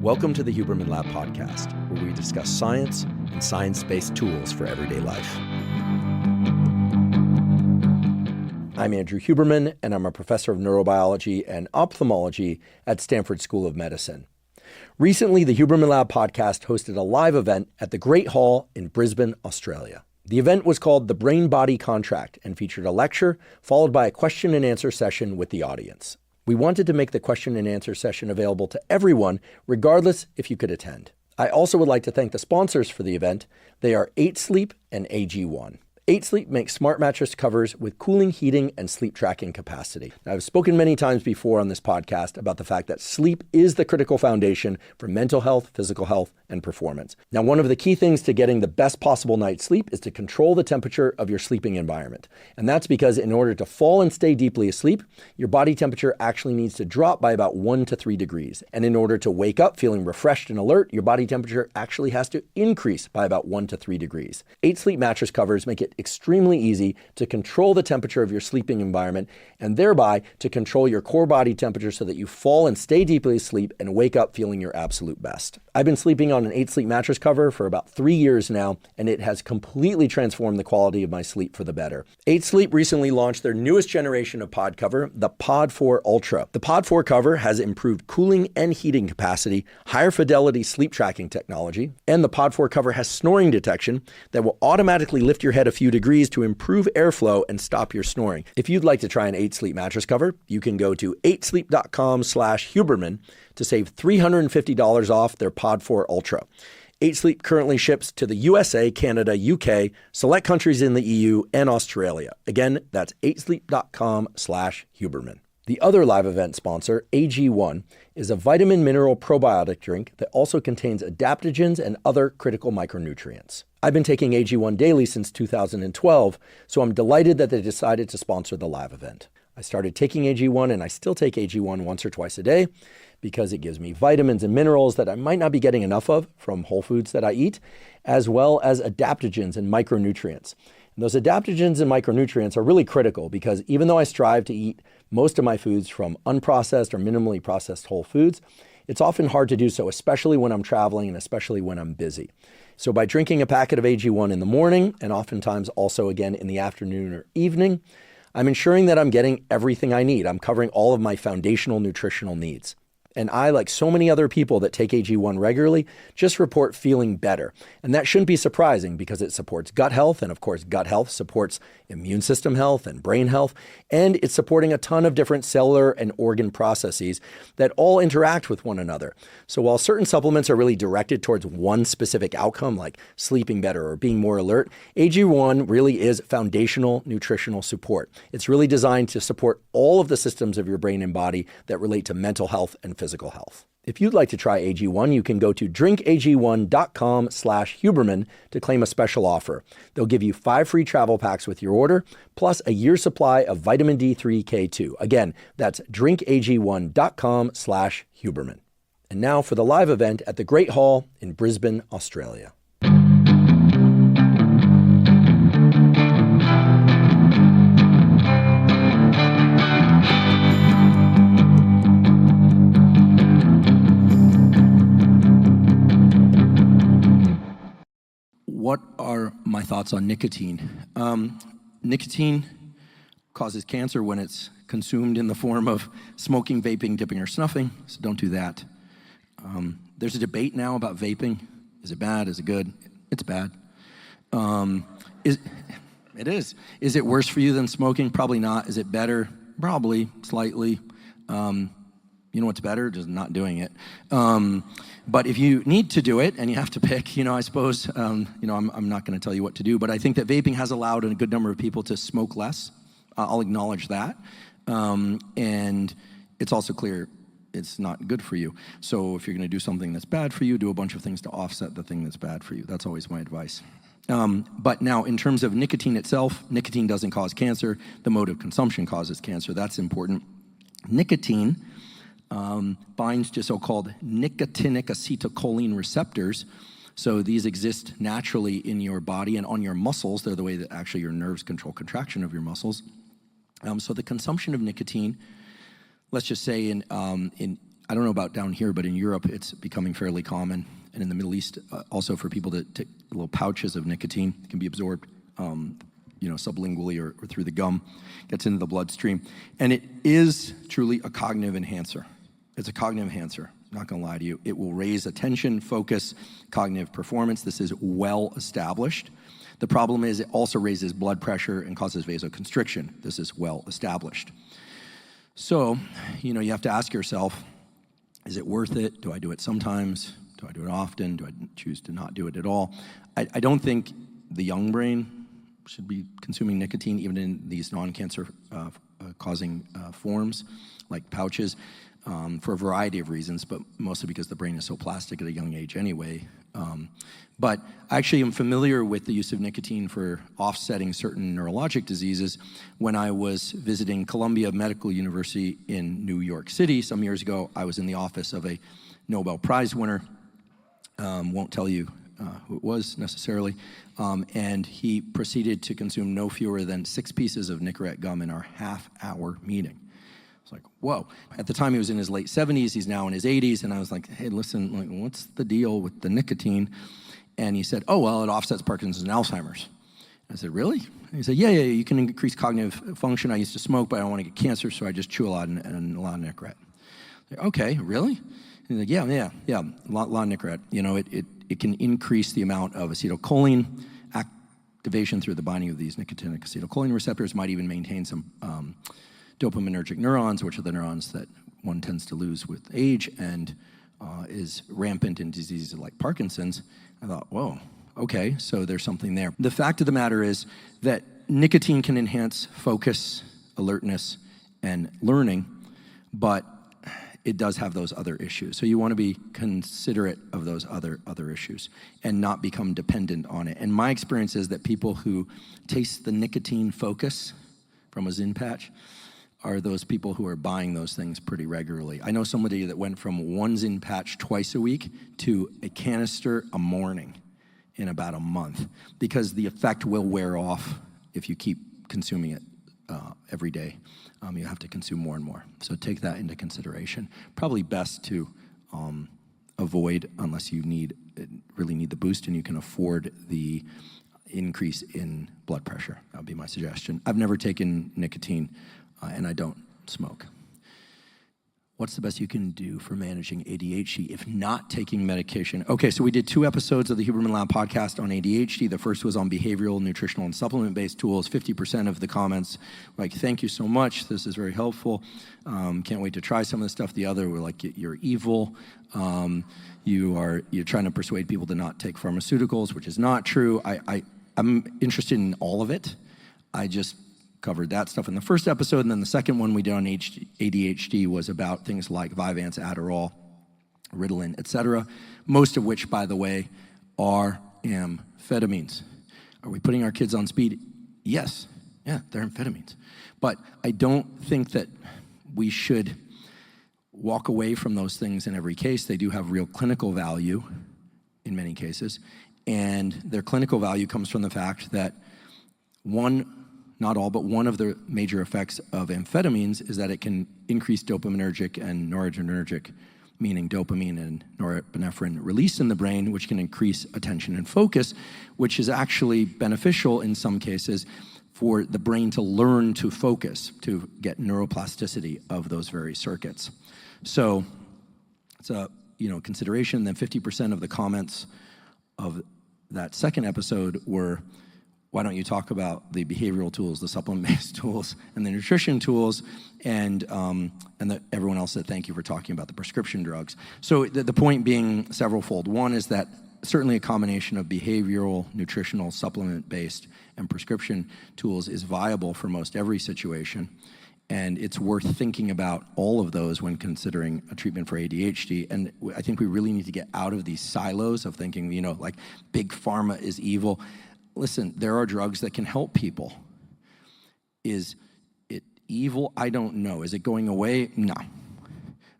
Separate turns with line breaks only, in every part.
Welcome to the Huberman Lab podcast, where we discuss science and science-based tools for everyday life. I'm Andrew Huberman, and I'm a professor of neurobiology and ophthalmology at Stanford School of Medicine. Recently, the Huberman Lab podcast hosted a live event at the Great Hall in Brisbane, Australia. The event was called The Brain-Body Contract and featured a lecture followed by a question and answer session with the audience. We wanted to make the question and answer session available to everyone, regardless if you could attend. I also would like to thank the sponsors for the event. They are 8 Sleep and AG1. 8 Sleep makes smart mattress covers with cooling, heating, and sleep tracking capacity. Now, I've spoken many times before on this podcast about the fact that sleep is the critical foundation for mental health, physical health, and performance. Now, one of the key things to getting the best possible night's sleep is to control the temperature of your sleeping environment. And that's because in order to fall and stay deeply asleep, your body temperature actually needs to drop by about 1 to 3 degrees. And in order to wake up feeling refreshed and alert, your body temperature actually has to increase by about 1 to 3 degrees. 8 Sleep mattress covers make it extremely easy to control the temperature of your sleeping environment and thereby to control your core body temperature so that you fall and stay deeply asleep and wake up feeling your absolute best. I've been sleeping on an 8 Sleep mattress cover for about 3 years now, and it has completely transformed the quality of my sleep for the better. 8 Sleep recently launched their newest generation of pod cover, the Pod 4 Ultra. The Pod 4 cover has improved cooling and heating capacity, higher fidelity sleep tracking technology, and the Pod 4 cover has snoring detection that will automatically lift your head a few degrees to improve airflow and stop your snoring. If you'd like to try an 8 Sleep mattress cover, you can go to 8sleep.com/Huberman to save $350 off their Pod 4 Ultra. 8 Sleep currently ships to the USA, Canada, UK, select countries in the EU, and Australia. Again, that's 8sleep.com/Huberman. The other live event sponsor, AG1, is a vitamin mineral probiotic drink that also contains adaptogens and other critical micronutrients. I've been taking AG1 daily since 2012, so I'm delighted that they decided to sponsor the live event. I started taking AG1 and I still take AG1 once or twice a day because it gives me vitamins and minerals that I might not be getting enough of from whole foods that I eat, as well as adaptogens and micronutrients. And those adaptogens and micronutrients are really critical because even though I strive to eat most of my foods from unprocessed or minimally processed whole foods, it's often hard to do so, especially when I'm traveling and especially when I'm busy. So by drinking a packet of AG1 in the morning and oftentimes also again in the afternoon or evening, I'm ensuring that I'm getting everything I need. I'm covering all of my foundational nutritional needs. And I, like so many other people that take AG1 regularly, just report feeling better. And that shouldn't be surprising because it supports gut health. And of course, gut health supports immune system health and brain health. And it's supporting a ton of different cellular and organ processes that all interact with one another. So while certain supplements are really directed towards one specific outcome, like sleeping better or being more alert, AG1 really is foundational nutritional support. It's really designed to support all of the systems of your brain and body that relate to mental health and physical health. If you'd like to try AG1, you can go to drinkag1.com/Huberman to claim a special offer. They'll give you 5 free travel packs with your order, plus a year's supply of vitamin D3K2. Again, that's drinkag1.com/Huberman. And now for the live event at the Great Hall in Brisbane, Australia. What are my thoughts on nicotine? Nicotine causes cancer when it's consumed in the form of smoking, vaping, dipping, or snuffing, so don't do that. There's a debate now about vaping. Is it bad? Is it good? It's bad. It is. Is it worse for you than smoking? Probably not. Is it better? Probably, slightly. You know what's better? Just not doing it. But if you need to do it and you have to pick, I suppose, I'm not going to tell you what to do, but I think that vaping has allowed a good number of people to smoke less. I'll acknowledge that. And it's also clear it's not good for you. So if you're going to do something that's bad for you, do a bunch of things to offset the thing that's bad for you. That's always my advice. But now, in terms of nicotine itself, nicotine doesn't cause cancer. The mode of consumption causes cancer. That's important. Nicotine binds to so-called nicotinic acetylcholine receptors. So these exist naturally in your body and on your muscles. They're the way that actually your nerves control contraction of your muscles. So the consumption of nicotine, let's just say in I don't know about down here, but in Europe, it's becoming fairly common. And in the Middle East, also for people to take little pouches of nicotine. It can be absorbed, sublingually or through the gum, gets into the bloodstream. And it is truly a cognitive enhancer. It's a cognitive enhancer. I'm not going to lie to you. It will raise attention, focus, cognitive performance. This is well established. The problem is it also raises blood pressure and causes vasoconstriction. This is well established. So, you have to ask yourself, is it worth it? Do I do it sometimes? Do I do it often? Do I choose to not do it at all? I don't think the young brain should be consuming nicotine, even in these non-cancer causing forms, like pouches, for a variety of reasons, but mostly because the brain is so plastic at a young age anyway. But I actually am familiar with the use of nicotine for offsetting certain neurologic diseases. When I was visiting Columbia Medical University in New York City some years ago, I was in the office of a Nobel Prize winner. Won't tell you who it was necessarily. And he proceeded to consume no fewer than 6 pieces of Nicorette gum in our half-hour meeting. It's like, whoa. At the time, he was in his late 70s. He's now in his 80s. And I was like, hey, listen, what's the deal with the nicotine? And he said, oh, well, it offsets Parkinson's and Alzheimer's. I said, really? And he said, yeah, you can increase cognitive function. I used to smoke, but I don't want to get cancer, so I just chew a lot of Nicorette. Like, okay, really? And he's like, yeah, a lot of Nicorette. It can increase the amount of acetylcholine activation through the binding of these nicotinic acetylcholine receptors, might even maintain some dopaminergic neurons, which are the neurons that one tends to lose with age and is rampant in diseases like Parkinson's. I thought, whoa, okay, so there's something there. The fact of the matter is that nicotine can enhance focus, alertness, and learning, but it does have those other issues. So you want to be considerate of those other issues and not become dependent on it. And my experience is that people who taste the nicotine focus from a Zyn patch are those people who are buying those things pretty regularly. I know somebody that went from 1 Zyn patch twice a week to a canister a morning in about a month, because the effect will wear off if you keep consuming it every day. You have to consume more and more. So take that into consideration. Probably best to avoid unless you really need the boost and you can afford the increase in blood pressure. That would be my suggestion. I've never taken nicotine and I don't smoke. What's the best you can do for managing ADHD if not taking medication? Okay, so we did 2 episodes of the Huberman Lab podcast on ADHD. The first was on behavioral, nutritional, and supplement-based tools. 50% of the comments were like, thank you so much. This is very helpful. Can't wait to try some of this stuff. The other were like, you're evil. You're trying to persuade people to not take pharmaceuticals, which is not true. I'm interested in all of it. I just covered that stuff in the first episode, and then the second one we did on ADHD was about things like Vyvanse, Adderall, Ritalin, etc., most of which, by the way, are amphetamines. Are we putting our kids on speed? Yes. Yeah, they're amphetamines. But I don't think that we should walk away from those things in every case. They do have real clinical value in many cases, and their clinical value comes from the fact that not all, but one of the major effects of amphetamines is that it can increase dopaminergic and noradrenergic, meaning dopamine and norepinephrine release in the brain, which can increase attention and focus, which is actually beneficial in some cases for the brain to learn to focus, to get neuroplasticity of those very circuits. So it's a consideration. Then 50% of the comments of that second episode were, why don't you talk about the behavioral tools, the supplement-based tools, and the nutrition tools, and everyone else said thank you for talking about the prescription drugs. So the point being several-fold. One is that certainly a combination of behavioral, nutritional, supplement-based, and prescription tools is viable for most every situation, and it's worth thinking about all of those when considering a treatment for ADHD. And I think we really need to get out of these silos of thinking, like big pharma is evil. Listen, there are drugs that can help people. Is it evil? I don't know. Is it going away? No.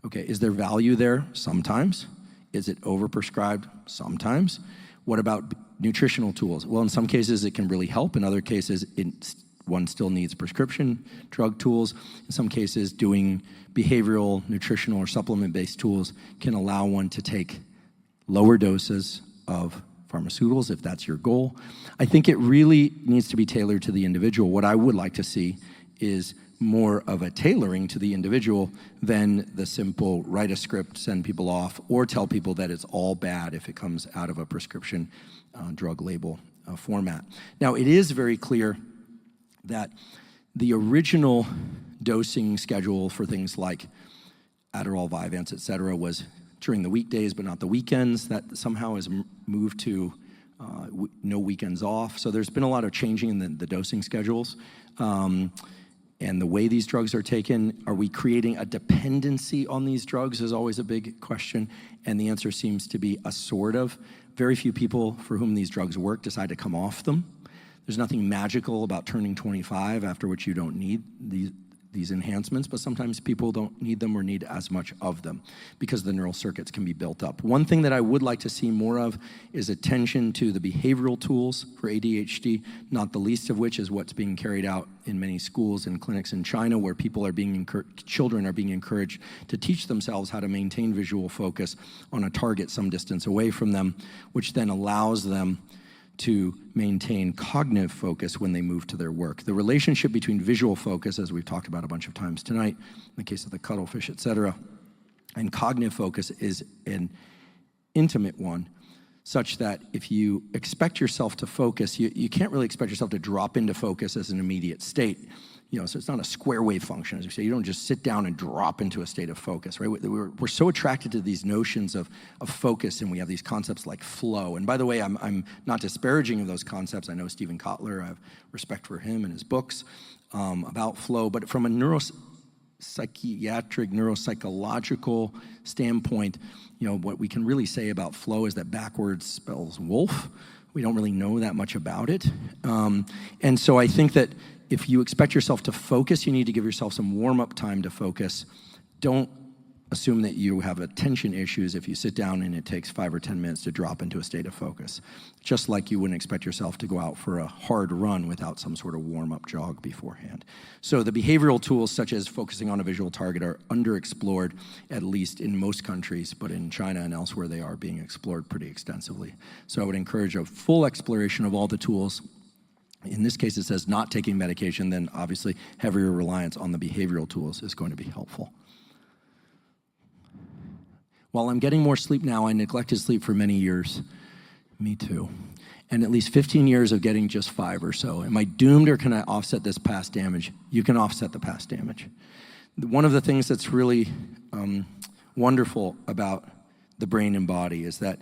Okay, is there value there? Sometimes. Is it overprescribed? Sometimes. What about nutritional tools? Well, in some cases it can really help. In other cases, it one still needs prescription drug tools. In some cases, doing behavioral, nutritional, or supplement-based tools can allow one to take lower doses of pharmaceuticals if that's your goal. I think it really needs to be tailored to the individual. What I would like to see is more of a tailoring to the individual than the simple write a script, send people off, or tell people that it's all bad if it comes out of a prescription drug label format. Now, it is very clear that the original dosing schedule for things like Adderall, Vyvanse, et cetera, was during the weekdays but not the weekends. That somehow has moved to no weekends off. So there's been a lot of changing in the dosing schedules. And the way these drugs are taken, are we creating a dependency on these drugs is always a big question, and the answer seems to be a sort of. Very few people for whom these drugs work decide to come off them. There's nothing magical about turning 25 after which you don't need these enhancements, but sometimes people don't need them or need as much of them because the neural circuits can be built up. One thing that I would like to see more of is attention to the behavioral tools for ADHD, not the least of which is what's being carried out in many schools and clinics in China, where children are being encouraged to teach themselves how to maintain visual focus on a target some distance away from them, which then allows them to maintain cognitive focus when they move to their work. The relationship between visual focus, as we've talked about a bunch of times tonight, in the case of the cuttlefish, et cetera, and cognitive focus is an intimate one, such that if you expect yourself to focus, you can't really expect yourself to drop into focus as an immediate state. So it's not a square wave function, as we say. You don't just sit down and drop into a state of focus, right? We're so attracted to these notions of focus, and we have these concepts like flow. And by the way, I'm not disparaging of those concepts. I know Stephen Kotler. I have respect for him and his books about flow. But from a neuropsychological standpoint, what we can really say about flow is that backwards spells wolf. We don't really know that much about it. And so I think that if you expect yourself to focus, you need to give yourself some warm-up time to focus. Don't assume that you have attention issues if you sit down and it takes 5 or 10 minutes to drop into a state of focus. Just like you wouldn't expect yourself to go out for a hard run without some sort of warm-up jog beforehand. So the behavioral tools, such as focusing on a visual target, are underexplored, at least in most countries, but in China and elsewhere they are being explored pretty extensively. So I would encourage a full exploration of all the tools. In this case, it says not taking medication, then obviously heavier reliance on the behavioral tools is going to be helpful. While I'm getting more sleep now, I neglected sleep for many years. Me too. And at least 15 years of getting just 5 or so. Am I doomed, or can I offset this past damage? You can offset the past damage. One of the things that's really wonderful about the brain and body is that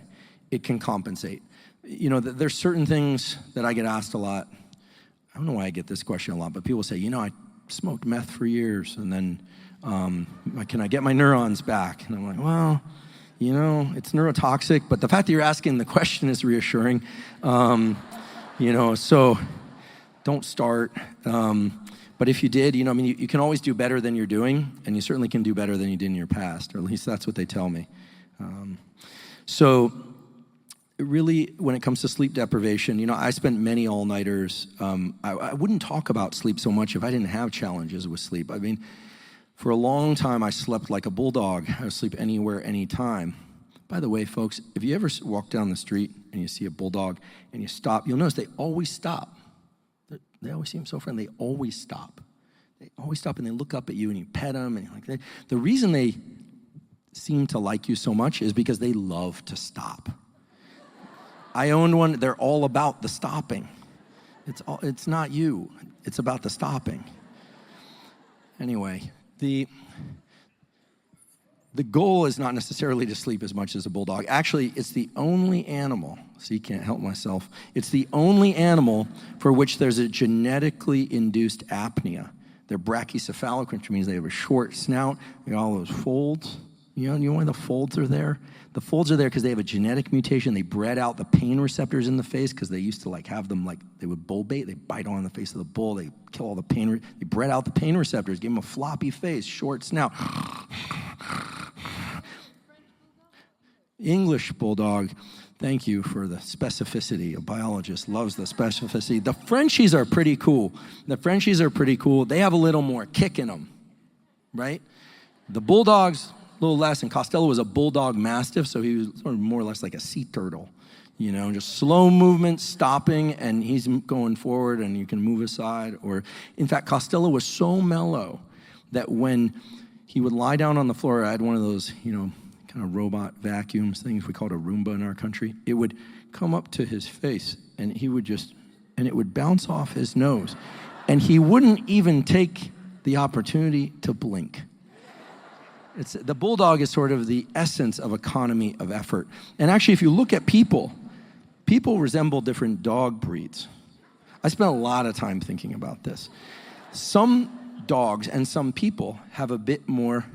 it can compensate. There's certain things that I get asked a lot. I don't know why I get this question a lot, but people say, I smoked meth for years, and then can I get my neurons back? And I'm like, well, it's neurotoxic, but the fact that you're asking the question is reassuring. So don't start. But if you did, you can always do better than you're doing, and you certainly can do better than you did in your past, or at least that's what they tell me. Really, when it comes to sleep deprivation, I spent many all-nighters. I wouldn't talk about sleep so much if I didn't have challenges with sleep. I mean, for a long time, I slept like a bulldog. I would sleep anywhere, anytime. By the way, folks, if you ever walk down the street and you see a bulldog and you stop, you'll notice they always stop. They always seem so friendly. They always stop. They always stop, and they look up at you, and you pet them. And the reason they seem to like you so much is because they love to stop. I owned one. They're all about the stopping. It's not you. It's about the stopping. Anyway, the goal is not necessarily to sleep as much as a bulldog. Actually, it's the only animal, see, can't help myself. It's the only animal for which there's a genetically induced apnea. They're brachycephalic, which means they have a short snout. They got all those folds. You know why the folds are there? The folds are there because they have a genetic mutation. They bred out the pain receptors in the face because they used to have them they would bull bait. They bite on the face of the bull. They kill all the pain. They bred out the pain receptors, gave them a floppy face, short snout. English bulldog, thank you for the specificity. A biologist loves the specificity. The Frenchies are pretty cool. They have a little more kick in them, right? The bulldogs, a little less, and Costello was a bulldog mastiff, so he was sort of more or less like a sea turtle, just slow movement, stopping, and he's going forward, and you can move aside. Or, in fact, Costello was so mellow that when he would lie down on the floor, I had one of those, kind of robot vacuums things, we call it a Roomba in our country. It would come up to his face, and it would bounce off his nose, and he wouldn't even take the opportunity to blink. The bulldog is sort of the essence of economy of effort. And actually, if you look at people resemble different dog breeds. I spent a lot of time thinking about this. Some dogs and some people have a bit more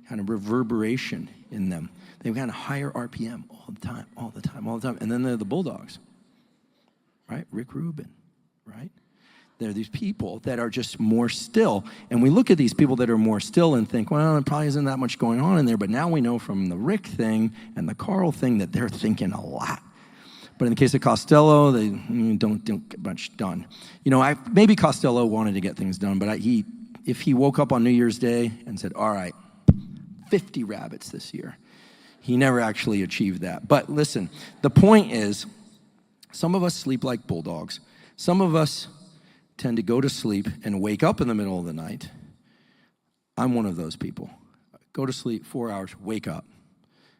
kind of reverberation in them. They've got a higher RPM all the time. And then they're the bulldogs, right? Rick Rubin, right? There are these people that are just more still. And we look at these people that are more still and think, well, there probably isn't that much going on in there. But now we know from the Rick thing and the Carl thing that they're thinking a lot. But in the case of Costello, they don't get much done. Maybe Costello wanted to get things done, but if he woke up on New Year's Day and said, all right, 50 rabbits this year, he never actually achieved that. But listen, the point is, some of us sleep like bulldogs. Some of us tend to go to sleep and wake up in the middle of the night. I'm one of those people. Go to sleep 4 hours, wake up.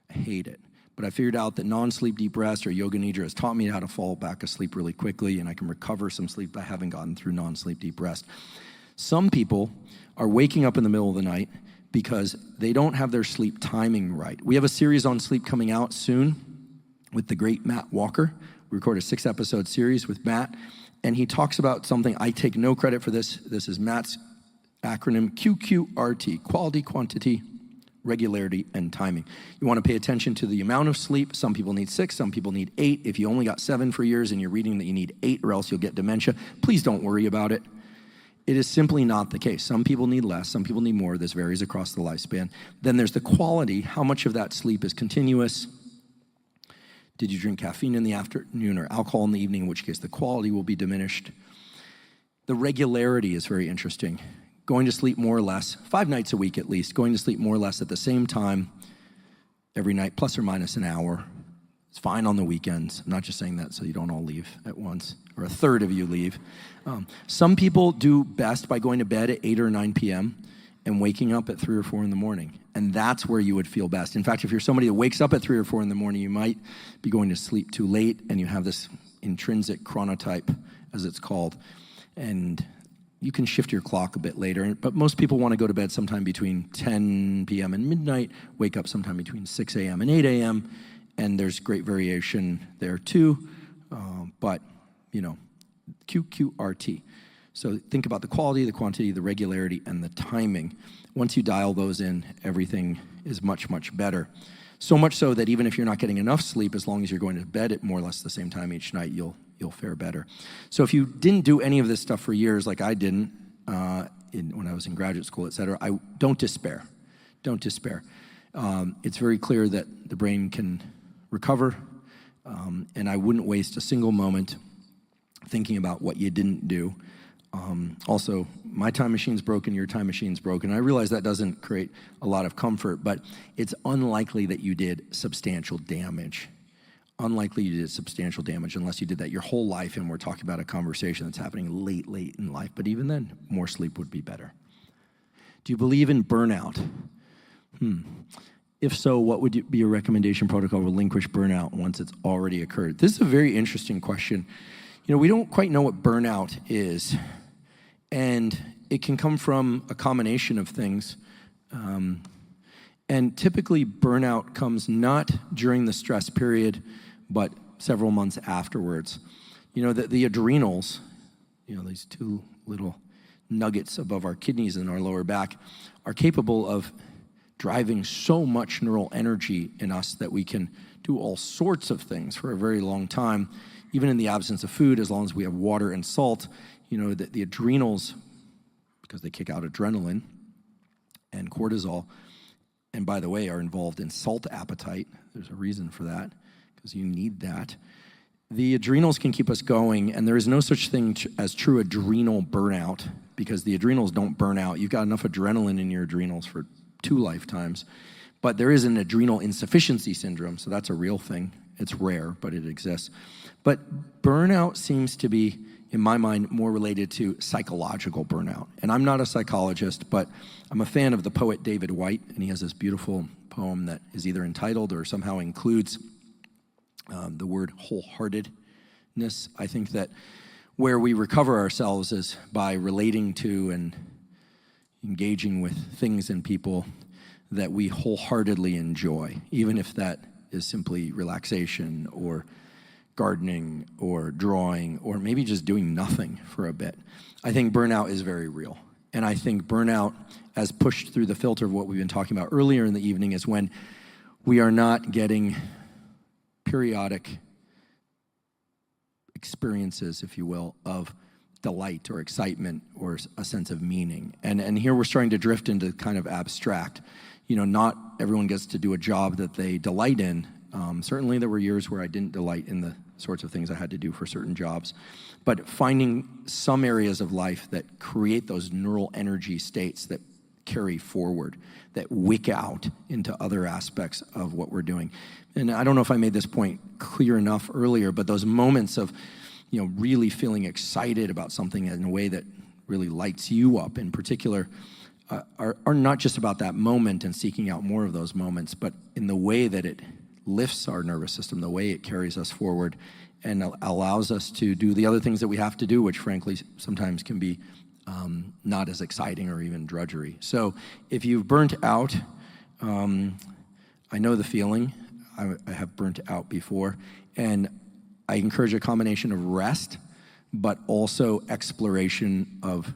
I hate it. But I figured out that non-sleep deep rest or yoga nidra has taught me how to fall back asleep really quickly, and I can recover some sleep I haven't gotten through non-sleep deep rest. Some people are waking up in the middle of the night because they don't have their sleep timing right. We have a series on sleep coming out soon with the great Matt Walker. We recorded a 6-episode series with Matt, and he talks about something. I take no credit for this. This is Matt's acronym, QQRT, quality, quantity, regularity, and timing. You want to pay attention to the amount of sleep. Some people need 6, some people need 8. If you only got 7 for years and you're reading that you need 8 or else you'll get dementia, please don't worry about it. It is simply not the case. Some people need less, some people need more. This varies across the lifespan. Then there's the quality. How much of that sleep is continuous? Did you drink caffeine in the afternoon or alcohol in the evening, in which case the quality will be diminished? The regularity is very interesting. Going to sleep more or less, 5 nights a week at least, going to sleep more or less at the same time every night, plus or minus an hour. It's fine on the weekends. I'm not just saying that so you don't all leave at once, or a third of you leave. Some people do best by going to bed at 8 or 9 p.m. and waking up at 3 or 4 in the morning. And that's where you would feel best. In fact, if you're somebody that wakes up at 3 or 4 in the morning, you might be going to sleep too late, and you have this intrinsic chronotype, as it's called. And you can shift your clock a bit later, but most people want to go to bed sometime between 10 p.m. and midnight, wake up sometime between 6 a.m. and 8 a.m., and there's great variation there too, but QQRT. So think about the quality, the quantity, the regularity, and the timing. Once you dial those in, everything is much, much better. So much so that even if you're not getting enough sleep, as long as you're going to bed at more or less the same time each night, you'll fare better. So if you didn't do any of this stuff for years, like I didn't when I was in graduate school, et cetera, don't despair. Don't despair. It's very clear that the brain can recover, and I wouldn't waste a single moment thinking about what you didn't do. Also, my time machine's broken, your time machine's broken. I realize that doesn't create a lot of comfort, but it's unlikely that you did substantial damage. Unlikely you did substantial damage unless you did that your whole life, and we're talking about a conversation that's happening late in life. But even then, more sleep would be better. Do you believe in burnout? If so, what would be your recommendation protocol to relinquish burnout once it's already occurred? This is a very interesting question. We don't quite know what burnout is, and it can come from a combination of things. And typically, burnout comes not during the stress period, but several months afterwards. The adrenals, these 2 little nuggets above our kidneys and our lower back, are capable of driving so much neural energy in us that we can do all sorts of things for a very long time, even in the absence of food, as long as we have water and salt. The adrenals, because they kick out adrenaline and cortisol, and by the way, are involved in salt appetite. There's a reason for that, because you need that. The adrenals can keep us going, and there is no such thing as true adrenal burnout, because the adrenals don't burn out. You've got enough adrenaline in your adrenals for 2 lifetimes. But there is an adrenal insufficiency syndrome, so that's a real thing. It's rare, but it exists. But burnout seems to be, in my mind, more related to psychological burnout. And I'm not a psychologist, but I'm a fan of the poet David Whyte, and he has this beautiful poem that is either entitled or somehow includes the word wholeheartedness. I think that where we recover ourselves is by relating to and engaging with things and people that we wholeheartedly enjoy, even if that is simply relaxation or gardening or drawing or maybe just doing nothing for a bit. I think burnout is very real. And I think burnout, as pushed through the filter of what we've been talking about earlier in the evening, is when we are not getting periodic experiences, if you will, of delight or excitement or a sense of meaning. And here we're starting to drift into kind of abstract. Not everyone gets to do a job that they delight in. Certainly there were years where I didn't delight in the sorts of things I had to do for certain jobs. But finding some areas of life that create those neural energy states that carry forward, that wick out into other aspects of what we're doing. And I don't know if I made this point clear enough earlier, but those moments of, really feeling excited about something in a way that really lights you up in particular, are not just about that moment and seeking out more of those moments, but in the way that it lifts our nervous system, the way it carries us forward and allows us to do the other things that we have to do, which frankly sometimes can be not as exciting or even drudgery. So if you've burnt out, I know the feeling. I have burnt out before, and I encourage a combination of rest, but also exploration of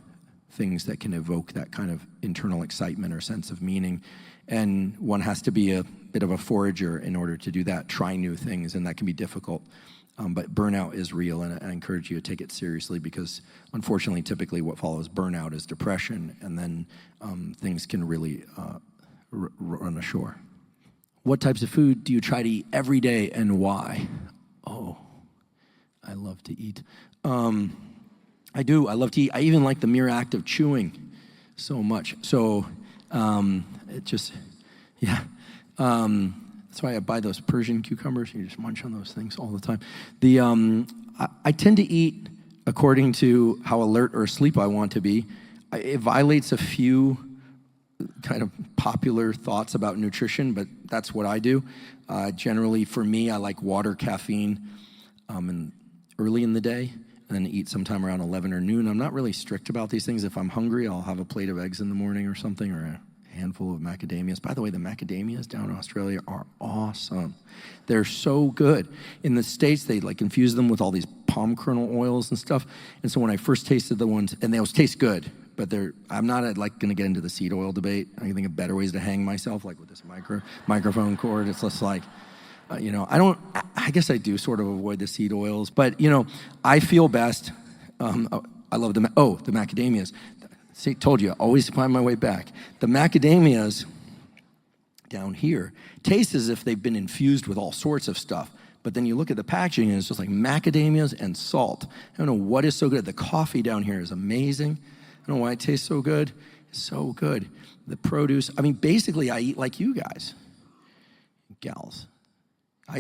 things that can evoke that kind of internal excitement or sense of meaning. And one has to be a bit of a forager in order to do that, try new things, and that can be difficult. But burnout is real, and I encourage you to take it seriously, because unfortunately, typically what follows burnout is depression, and then things can really run ashore. What types of food do you try to eat every day, and why? Oh, I love to eat. I do. I love to eat. I even like the mere act of chewing so much. So it just, yeah. That's why I buy those Persian cucumbers. You just munch on those things all the time. I tend to eat according to how alert or asleep I want to be. It violates a few kind of popular thoughts about nutrition, but that's what I do. Generally, for me, I like water, caffeine, early in the day, and then eat sometime around 11 or noon. I'm not really strict about these things. If I'm hungry, I'll have a plate of eggs in the morning or something, or a handful of macadamias. By the way, the macadamias down in Australia are awesome. They're so good. In the States, they infuse them with all these palm kernel oils and stuff. And so when I first tasted the ones, and they always taste good, but I'm not going to get into the seed oil debate. I can think of better ways to hang myself, like with this microphone cord. It's just like, I guess I do sort of avoid the seed oils, but I feel best. I love the macadamias. See, told you, I always find my way back. The macadamias down here taste as if they've been infused with all sorts of stuff. But then you look at the packaging and it's just like macadamias and salt. I don't know what is so good. The coffee down here is amazing. I don't know why it tastes so good. It's so good. The produce, basically I eat like you guys, gals.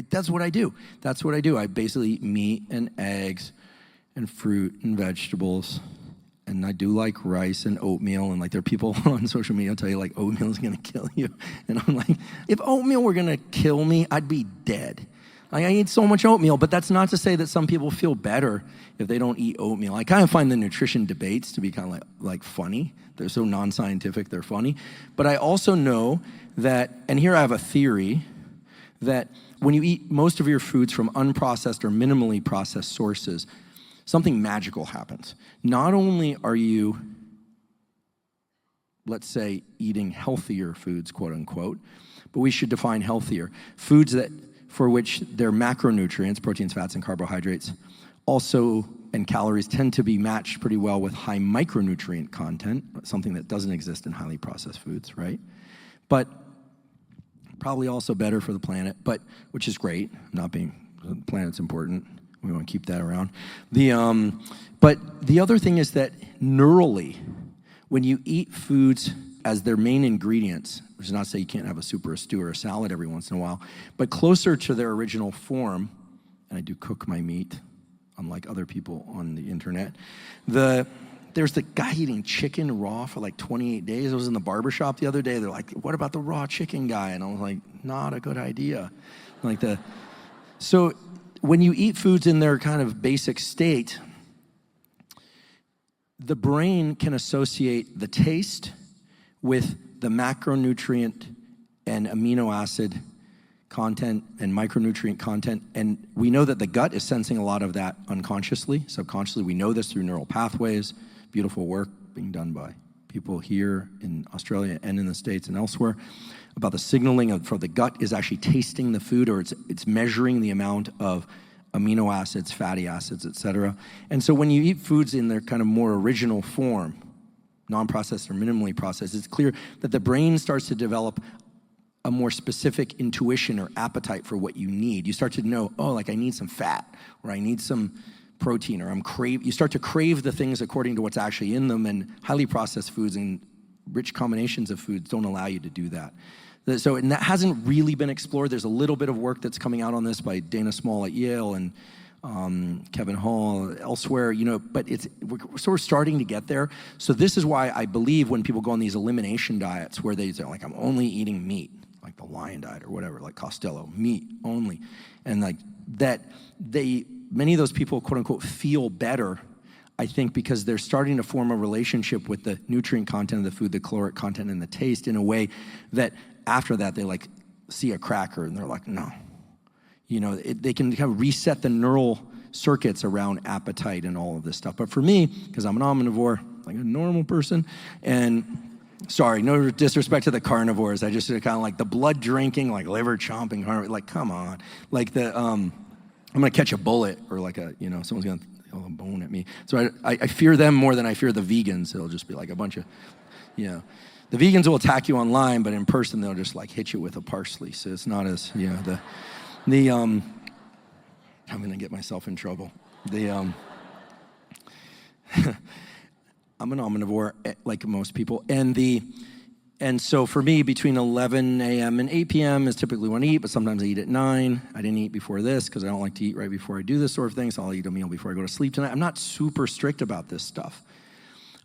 That's what I do. I basically eat meat and eggs and fruit and vegetables. And I do like rice and oatmeal, and there are people on social media tell you oatmeal is gonna kill you. And I'm like, if oatmeal were gonna kill me, I'd be dead. I eat so much oatmeal, but that's not to say that some people feel better if they don't eat oatmeal. I kind of find the nutrition debates to be kind of like funny. They're so non-scientific, they're funny. But I also know that, and here I have a theory, that when you eat most of your foods from unprocessed or minimally processed sources, something magical happens. Not only are you, let's say, eating healthier foods, quote unquote, but we should define healthier. Foods for which their macronutrients, proteins, fats, and carbohydrates, also, and calories tend to be matched pretty well with high micronutrient content, something that doesn't exist in highly processed foods, right? But Probably also better for the planet, but which is great. The planet's important. We want to keep that around. But the other thing is that neurally, when you eat foods as their main ingredients, which is not to say you can't have a soup or a stew or a salad every once in a while, but closer to their original form, and I do cook my meat, unlike other people on the internet, there's the guy eating chicken raw for like 28 days. I was in the barbershop the other day. They're like, what about the raw chicken guy? And I was like, not a good idea. So when you eat foods in their kind of basic state, the brain can associate the taste with the macronutrient and amino acid content and micronutrient content. And we know that the gut is sensing a lot of that unconsciously, subconsciously. We know this through neural pathways. Beautiful work being done by people here in Australia and in the States and elsewhere about the signaling for the gut is actually tasting the food, or it's measuring the amount of amino acids, fatty acids, et cetera. And so when you eat foods in their kind of more original form, non-processed or minimally processed, it's clear that the brain starts to develop a more specific intuition or appetite for what you need. You start to know, like I need some fat, or I need some protein, or you start to crave the things according to what's actually in them, and highly processed foods and rich combinations of foods don't allow you to do that. And that hasn't really been explored. There's a little bit of work that's coming out on this by Dana Small at Yale and Kevin Hall elsewhere, but we're starting to get there. So this is why I believe when people go on these elimination diets where they're like, I'm only eating meat, like the Lion diet or whatever, like Costello, meat only, and like that many of those people, quote unquote, feel better, I think, because they're starting to form a relationship with the nutrient content of the food, the caloric content, and the taste in a way that after that they like see a cracker and they're like, no. They can kind of reset the neural circuits around appetite and all of this stuff. But for me, because I'm an omnivore, like a normal person, and sorry, no disrespect to the carnivores, I just kind of like the blood drinking, like liver chomping, like come on, like I'm gonna catch a bullet, or like someone's gonna throw a bone at me. So I fear them more than I fear the vegans. It'll just be like a bunch of, the vegans will attack you online, but in person they'll just like hit you with a parsley. So it's not as, I'm gonna get myself in trouble. I'm an omnivore, like most people, and so for me, between 11 a.m. and 8 p.m. is typically when I eat, but sometimes I eat at 9. I didn't eat before this because I don't like to eat right before I do this sort of thing, so I'll eat a meal before I go to sleep tonight. I'm not super strict about this stuff.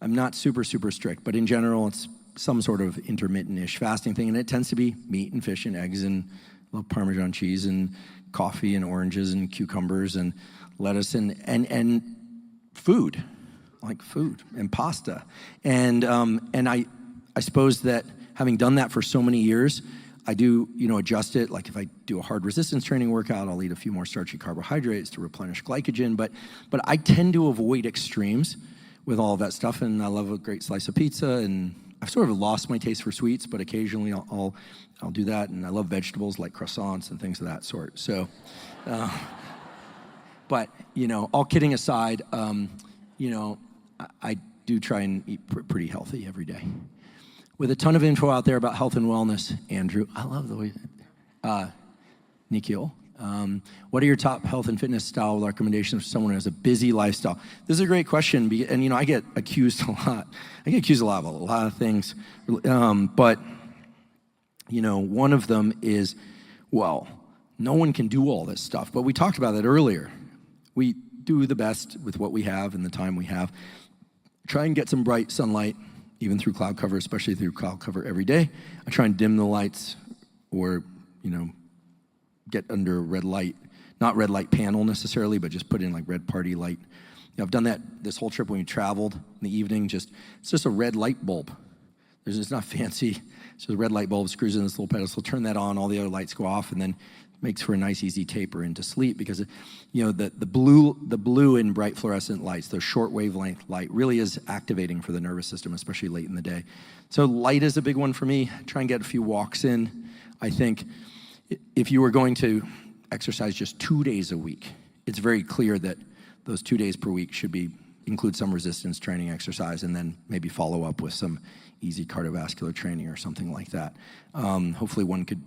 I'm not super strict, but in general, it's some sort of intermittent-ish fasting thing, and it tends to be meat and fish and eggs and a little Parmesan cheese and coffee and oranges and cucumbers and lettuce and food, like food and pasta. And I suppose that having done that for so many years, I do, adjust it. Like if I do a hard resistance training workout, I'll eat a few more starchy carbohydrates to replenish glycogen. But I tend to avoid extremes with all of that stuff. And I love a great slice of pizza. And I've sort of lost my taste for sweets, but occasionally I'll do that. And I love vegetables like croissants and things of that sort. So, but all kidding aside, I do try and eat pretty healthy every day. With a ton of info out there about health and wellness, Andrew, I love the way, Nikhil, what are your top health and fitness style recommendations for someone who has a busy lifestyle? This is a great question, and I get accused a lot. I get accused a lot of a lot of things, but one of them is, well, no one can do all this stuff, but we talked about that earlier. We do the best with what we have and the time we have. Try and get some bright sunlight, even through cloud cover, especially through cloud cover every day. I try and dim the lights or, get under red light, not red light panel necessarily, but just put in like red party light. I've done that this whole trip when we traveled in the evening, it's just a red light bulb. It's not fancy. It's just a red light bulb, screws in this little pedestal, turn that on, all the other lights go off, and then makes for a nice easy taper into sleep because the blue in bright fluorescent lights, the short wavelength light, really is activating for the nervous system, especially late in the day. So light is a big one for me. Try and get a few walks in. I think if you were going to exercise just 2 days a week, it's very clear that those 2 days per week should include some resistance training exercise and then maybe follow up with some easy cardiovascular training or something like that. Hopefully one could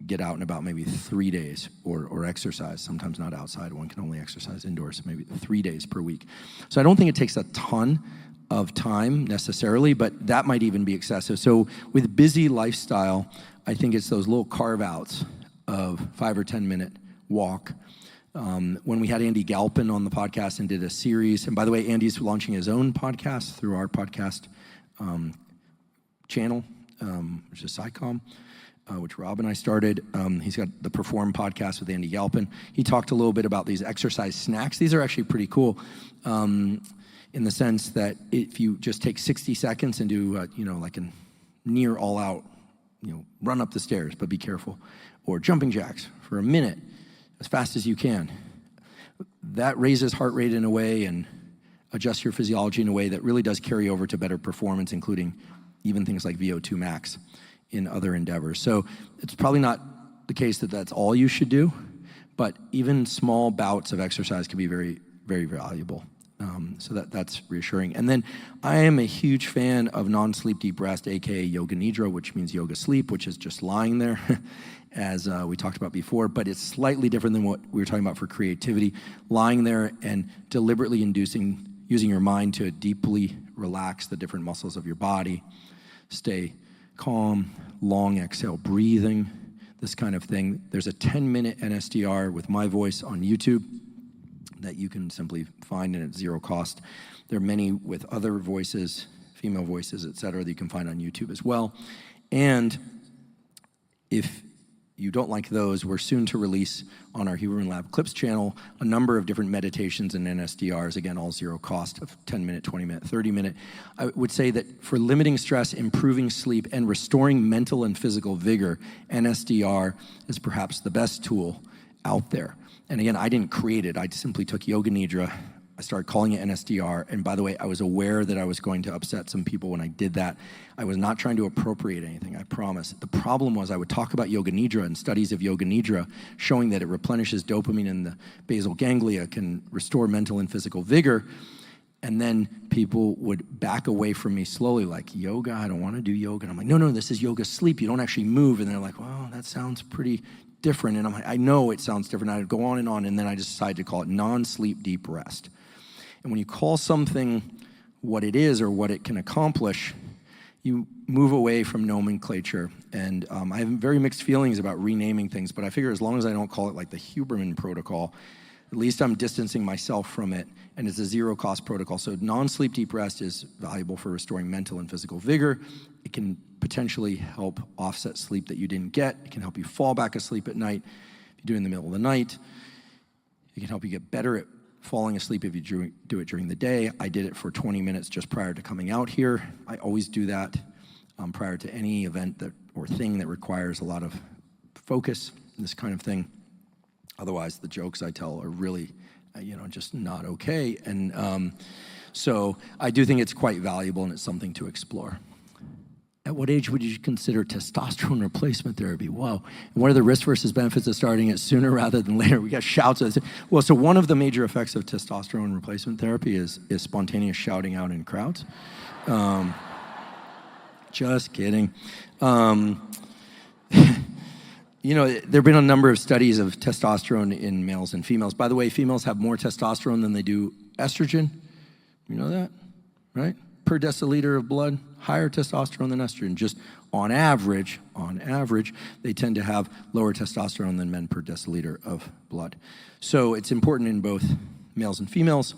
get out and about maybe 3 days or exercise, sometimes not outside. One can only exercise indoors, maybe 3 days per week. So I don't think it takes a ton of time necessarily, but that might even be excessive. So with busy lifestyle, I think it's those little carve-outs of 5 or 10 minute walk. When we had Andy Galpin on the podcast and did a series, and by the way, Andy's launching his own podcast through our podcast channel, which is SciComm, which Rob and I started. He's got the Perform podcast with Andy Galpin. He talked a little bit about these exercise snacks. These are actually pretty cool in the sense that if you just take 60 seconds and do, like a near all-out, run up the stairs, but be careful, or jumping jacks for a minute as fast as you can. That raises heart rate in a way and adjusts your physiology in a way that really does carry over to better performance, including even things like VO2 max in other endeavors. So it's probably not the case that that's all you should do, but even small bouts of exercise can be very, very valuable. So that's reassuring. And then I am a huge fan of non-sleep deep rest, aka yoga nidra, which means yoga sleep, which is just lying there, as we talked about before, but it's slightly different than what we were talking about for creativity. Lying there and deliberately using your mind to deeply relax the different muscles of your body, stay calm, long exhale, breathing, this kind of thing. There's a 10-minute NSDR with my voice on YouTube that you can simply find, and at zero cost. There are many with other voices, female voices, et cetera, that you can find on YouTube as well. And if you don't like those, we're soon to release on our Huberman Lab Clips channel a number of different meditations and NSDRs, again, all zero cost, of 10-minute, 20-minute, 30-minute. I would say that for limiting stress, improving sleep, and restoring mental and physical vigor, NSDR is perhaps the best tool out there. And again, I didn't create it. I simply took Yoga Nidra. I started calling it NSDR. And by the way, I was aware that I was going to upset some people when I did that. I was not trying to appropriate anything, I promise. The problem was I would talk about Yoga Nidra and studies of Yoga Nidra showing that it replenishes dopamine in the basal ganglia, can restore mental and physical vigor. And then people would back away from me slowly, like, yoga, I don't want to do yoga. And I'm like, no, this is yoga sleep. You don't actually move. And they're like, well, that sounds pretty different. And I'm like, I know it sounds different. I'd go on, and then I just decided to call it non-sleep deep rest. And when you call something what it is or what it can accomplish, you move away from nomenclature. And I have very mixed feelings about renaming things, but I figure as long as I don't call it like the Huberman protocol, at least I'm distancing myself from it, and it's a zero-cost protocol. So non-sleep deep rest is valuable for restoring mental and physical vigor. It can potentially help offset sleep that you didn't get. It can help you fall back asleep at night if you do it in the middle of the night. It can help you get better at falling asleep if you do it during the day. I did it for 20 minutes just prior to coming out here. I always do that prior to any event or thing that requires a lot of focus, this kind of thing. Otherwise, the jokes I tell are really, just not okay. And so I do think it's quite valuable, and it's something to explore. At what age would you consider testosterone replacement therapy? Whoa. And what are the risks versus benefits of starting it sooner rather than later? We got shouts. Well, so one of the major effects of testosterone replacement therapy is spontaneous shouting out in crowds. Just kidding. There have been a number of studies of testosterone in males and females. By the way, females have more testosterone than they do estrogen. You know that, right? Per deciliter of blood, higher testosterone than estrogen. Just on average, they tend to have lower testosterone than men per deciliter of blood. So it's important in both males and females.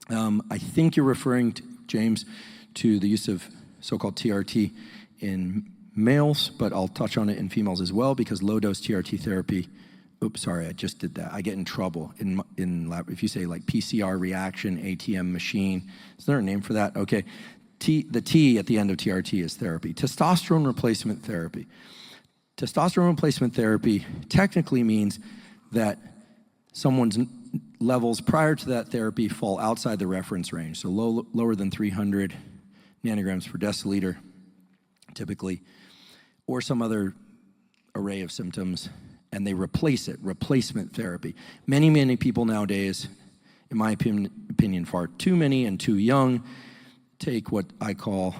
I think you're referring, James, to the use of so-called TRT in males, but I'll touch on it in females as well, because low-dose TRT therapy, oops, sorry, I just did that. I get in trouble in lab. If you say like PCR reaction, ATM machine, is there a name for that? Okay, the T at the end of TRT is therapy. Testosterone replacement therapy. Testosterone replacement therapy technically means that someone's levels prior to that therapy fall outside the reference range, so lower than 300 nanograms per deciliter, typically, or some other array of symptoms, and they replace it, replacement therapy. Many people nowadays, in my opinion, far too many and too young, take what I call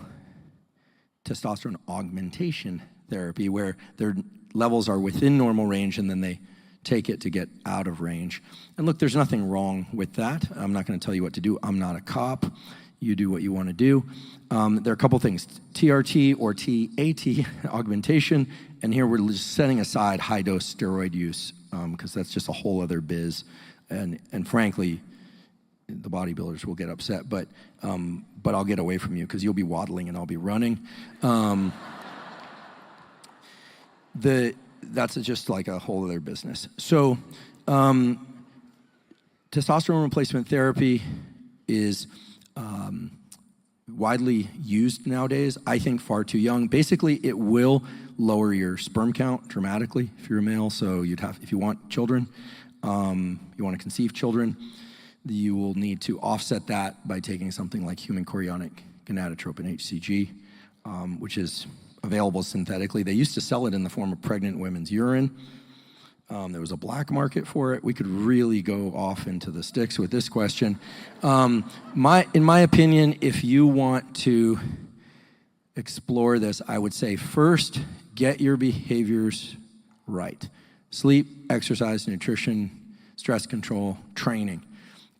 testosterone augmentation therapy, where they're levels are within normal range, and then they take it to get out of range. And look, there's nothing wrong with that. I'm not going to tell you what to do. I'm not a cop. You do what you want to do. There are a couple things, TRT or TAT, augmentation, and here we're just setting aside high-dose steroid use because that's just a whole other biz. And frankly, the bodybuilders will get upset, but I'll get away from you because you'll be waddling and I'll be running. That's just like a whole other business. So testosterone replacement therapy is widely used nowadays. I think far too young. Basically, it will lower your sperm count dramatically if you're a male. So if you want children, you want to conceive children, you will need to offset that by taking something like human chorionic gonadotropin, HCG, which is available synthetically. They used to sell it in the form of pregnant women's urine. There was a black market for it. We could really go off into the sticks with this question. In my opinion, if you want to explore this, I would say first, get your behaviors right. Sleep, exercise, nutrition, stress control, training.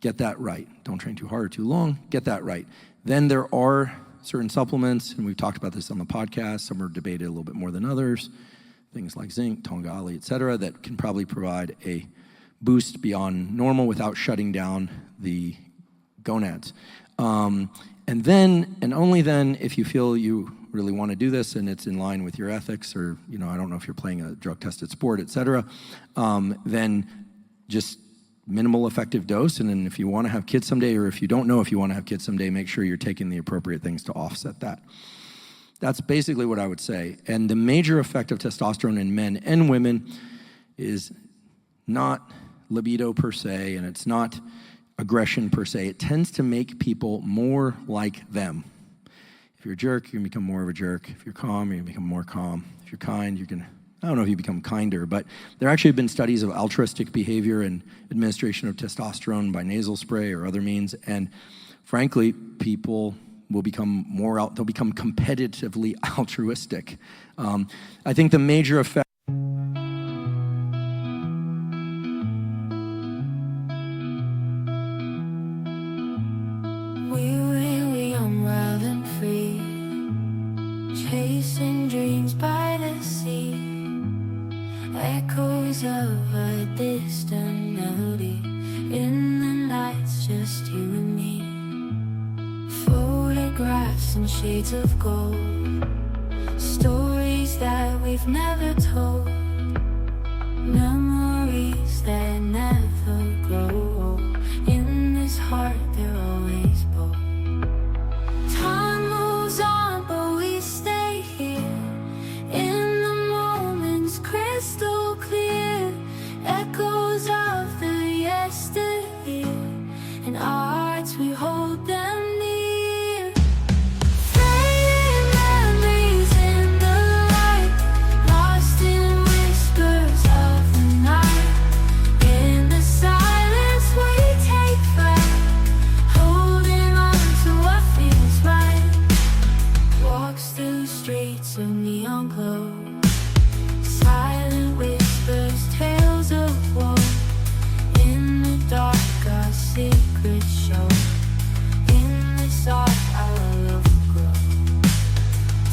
Get that right. Don't train too hard or too long. Get that right. Then there are certain supplements, and we've talked about this on the podcast. Some are debated a little bit more than others. Things like zinc, tongali, et cetera, that can probably provide a boost beyond normal without shutting down the gonads. And then, and only then, if you feel you really want to do this and it's in line with your ethics, or, I don't know if you're playing a drug-tested sport, et cetera, then just minimal effective dose. And then if you want to have kids someday, or if you don't know if you want to have kids someday, make sure you're taking the appropriate things to offset that. That's basically what I would say. And the major effect of testosterone in men and women is not libido per se, and it's not aggression per se. It tends to make people more like them. If you're a jerk, you're going to become more of a jerk. If you're calm, you're going to become more calm. If you're kind, I don't know if you become kinder, but there actually have been studies of altruistic behavior and administration of testosterone by nasal spray or other means, and frankly, people will become they'll become competitively altruistic. I think the major effect
chasing dreams by the sea, echoes of a distant melody, in the nights just you and me, photographs and shades of gold, stories that we've never told, memories that never grow old, in this heart they're always bold. Time moves on, but we stay here, in the moments crystal clear, echoes of the yesteryear, in our hearts we hold them near. Fading memories in the light, lost in whispers of the night, in the silence we take flight, holding on to what feels right. Walks through streets of neon glow, silent whispers, tales of woe, in the dark our secrets show, in this art our love will grow.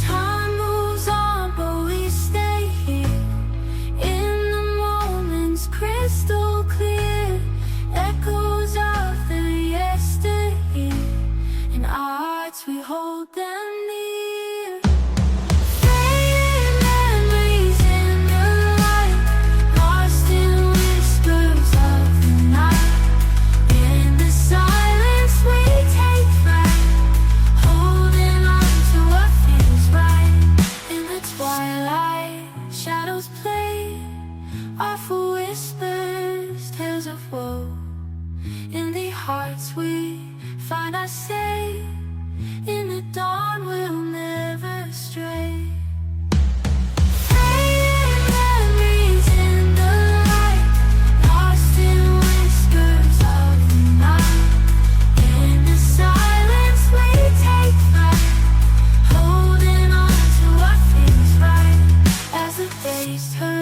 Time moves on, but we stay here, in the moments crystal clear, echoes of the yesteryear, in our hearts we hold them near. Fading memories in the light, lost in whispers of the night, in the silence we take flight, holding on to what feels right. In the twilight, shadows play, awful whispers, tales of woe, in the hearts we find our say, in the dawn we'll never stray. Fading memories in the light, lost in whispers of the night, in the silence we take flight, holding on to what feels right. As the days turn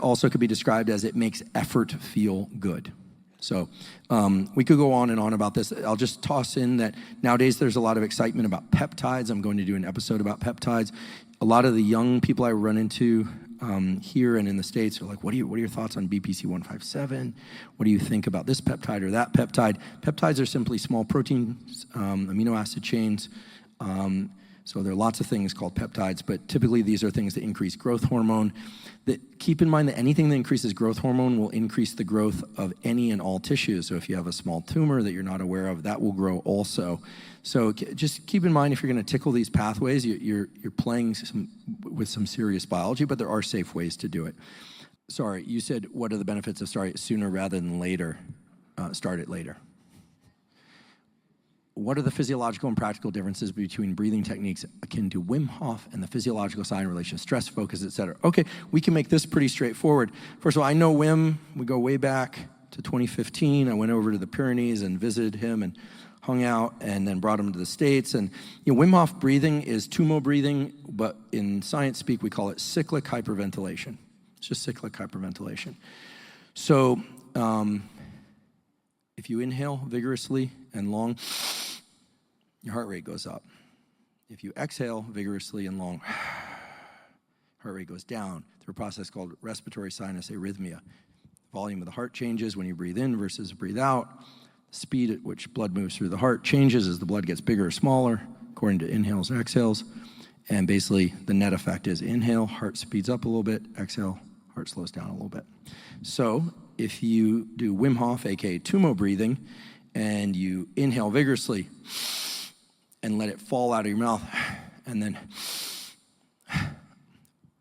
Also could be described as it makes effort feel good. So we could go on and on about this. I'll just toss in that nowadays there's a lot of excitement about peptides. I'm going to do an episode about peptides. A lot of the young people I run into here and in the States are like, what are your thoughts on BPC 157? What do you think about this peptide or that peptide? Peptides are simply small proteins, amino acid chains. So there are lots of things called peptides, but typically these are things that increase growth hormone. Keep in mind that anything that increases growth hormone will increase the growth of any and all tissues. So if you have a small tumor that you're not aware of, that will grow also. So just keep in mind, if you're going to tickle these pathways, you're playing with some serious biology, but there are safe ways to do it. Sorry, you said, what are the benefits of starting it sooner rather than later? Start it later. What are the physiological and practical differences between breathing techniques akin to Wim Hof and the physiological side in relation to stress, focus, et cetera? Okay, we can make this pretty straightforward. First of all, I know Wim. We go way back to 2015. I went over to the Pyrenees and visited him and hung out and then brought him to the States. And Wim Hof breathing is tumo breathing, but in science speak, we call it cyclic hyperventilation. It's just cyclic hyperventilation. So if you inhale vigorously and long, your heart rate goes up. If you exhale vigorously and long, heart rate goes down through a process called respiratory sinus arrhythmia. The volume of the heart changes when you breathe in versus breathe out. The speed at which blood moves through the heart changes as the blood gets bigger or smaller, according to inhales or exhales. And basically, the net effect is inhale, heart speeds up a little bit, exhale, heart slows down a little bit. So if you do Wim Hof, aka tumo breathing, and you inhale vigorously and let it fall out of your mouth, and then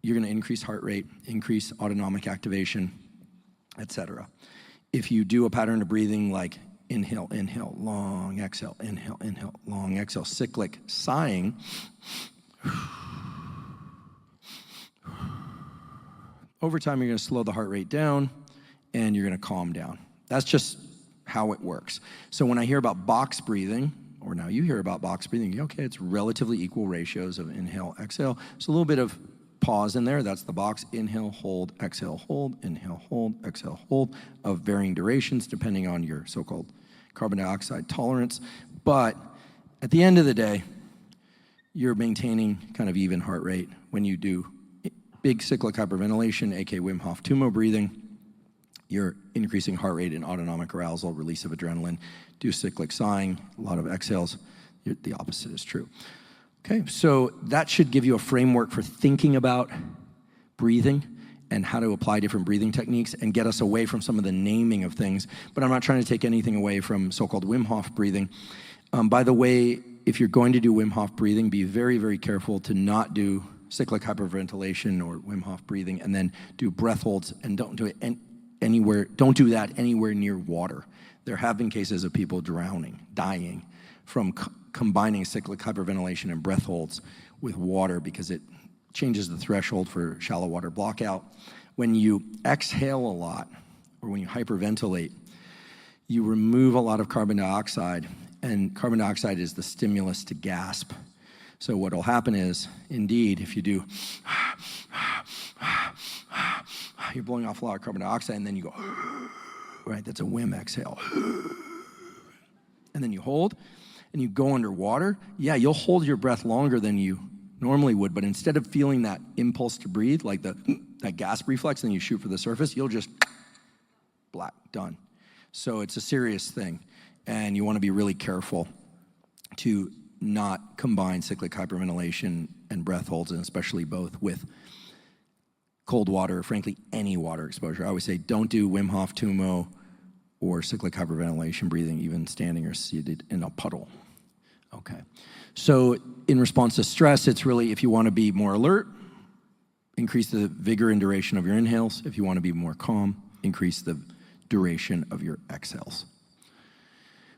you're going to increase heart rate, increase autonomic activation, etc. If you do a pattern of breathing like inhale, inhale, long exhale, inhale, inhale, long exhale, cyclic sighing, over time you're going to slow the heart rate down and you're going to calm down. That's just how it works. So when I hear about box breathing, or now you hear about box breathing, okay, it's relatively equal ratios of inhale, exhale. So a little bit of pause in there. That's the box. Inhale, hold, exhale, hold, inhale, hold, exhale, hold, of varying durations depending on your so-called carbon dioxide tolerance. But at the end of the day, you're maintaining kind of even heart rate when you do big cyclic hyperventilation, aka Wim Hof tumo breathing. You're increasing heart rate and autonomic arousal, release of adrenaline. Do cyclic sighing, a lot of exhales. The opposite is true. Okay, so that should give you a framework for thinking about breathing and how to apply different breathing techniques and get us away from some of the naming of things. But I'm not trying to take anything away from so-called Wim Hof breathing. By the way, if you're going to do Wim Hof breathing, be very, very careful to not do cyclic hyperventilation or Wim Hof breathing and then do breath holds, and don't do it anywhere. Don't do that anywhere near water. There have been cases of people drowning, dying from combining cyclic hyperventilation and breath holds with water because it changes the threshold for shallow water blockout. When you exhale a lot or when you hyperventilate, you remove a lot of carbon dioxide, and carbon dioxide is the stimulus to gasp. So what will happen is, indeed, if you do, you're blowing off a lot of carbon dioxide, and then you go, right, that's a Wim exhale. And then you hold, and you go underwater. Yeah, you'll hold your breath longer than you normally would, but instead of feeling that impulse to breathe, like that gasp reflex, and you shoot for the surface, you'll just black, done. So it's a serious thing, and you want to be really careful to not combine cyclic hyperventilation and breath holds, and especially both, with cold water, frankly, any water exposure. I always say don't do Wim Hof tumo or cyclic hyperventilation breathing, even standing or seated in a puddle. Okay. So in response to stress, it's really, if you want to be more alert, increase the vigor and duration of your inhales. If you want to be more calm, increase the duration of your exhales.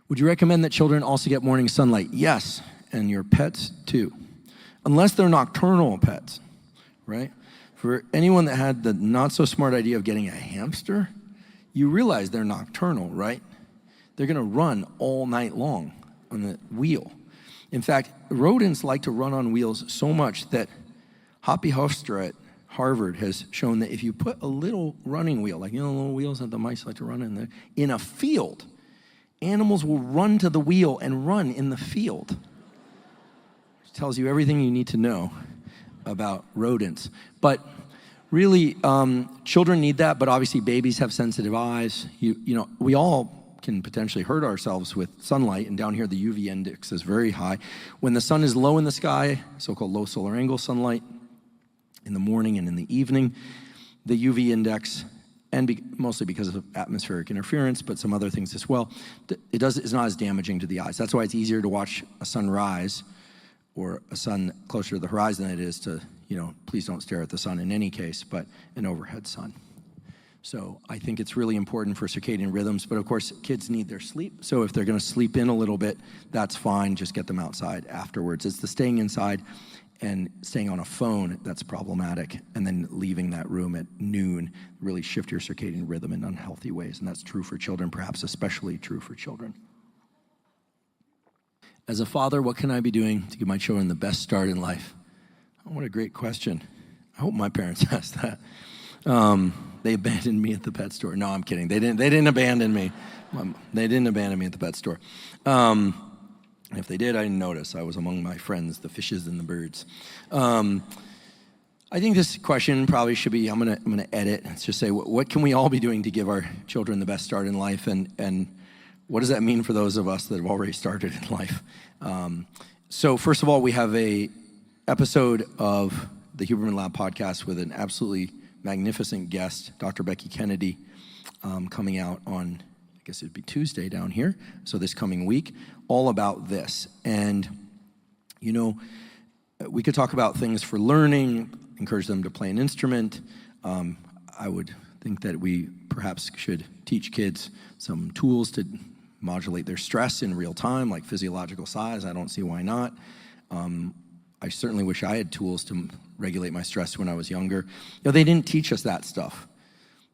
Would you recommend that children also get morning sunlight? Yes, and your pets too. Unless they're nocturnal pets, right? For anyone that had the not so smart idea of getting a hamster, you realize they're nocturnal, right? They're gonna run all night long on the wheel. In fact, rodents like to run on wheels so much that Hoppy Hofstede Harvard has shown that if you put a little running wheel, like, little wheels that the mice like to run in a field, animals will run to the wheel and run in the field. Which tells you everything you need to know about rodents. But really, children need that, but obviously babies have sensitive eyes. We all can potentially hurt ourselves with sunlight, and down here the UV index is very high. When the sun is low in the sky, so-called low solar angle sunlight, in the morning and in the evening, the UV index, and mostly because of atmospheric interference, but some other things as well, it's not as damaging to the eyes. That's why it's easier to watch a sunrise or a sun closer to the horizon than it is to, please don't stare at the sun in any case, but an overhead sun. So I think it's really important for circadian rhythms, but of course kids need their sleep. So if they're gonna sleep in a little bit, that's fine, just get them outside afterwards. It's the staying inside and staying on a phone that's problematic, and then leaving that room at noon really shift your circadian rhythm in unhealthy ways, and that's true for children, perhaps especially true for children. As a father, what can I be doing to give my children the best start in life? Oh, what a great question. I hope my parents asked that. They abandoned me at the pet store. No, I'm kidding. They didn't abandon me. They didn't abandon me at the pet store. If they did, I didn't notice. I was among my friends, the fishes and the birds. I think this question probably should be, I'm gonna edit. Let's just say, what can we all be doing to give our children the best start in life, and what does that mean for those of us that have already started in life? So first of all, we have a episode of the Huberman Lab podcast with an absolutely magnificent guest, Dr. Becky Kennedy, coming out on, I guess it'd be Tuesday down here, so this coming week, all about this. And, we could talk about things for learning, encourage them to play an instrument. I would think that we perhaps should teach kids some tools to modulate their stress in real time, like physiological sighs. I don't see why not. I certainly wish I had tools to regulate my stress when I was younger. They didn't teach us that stuff.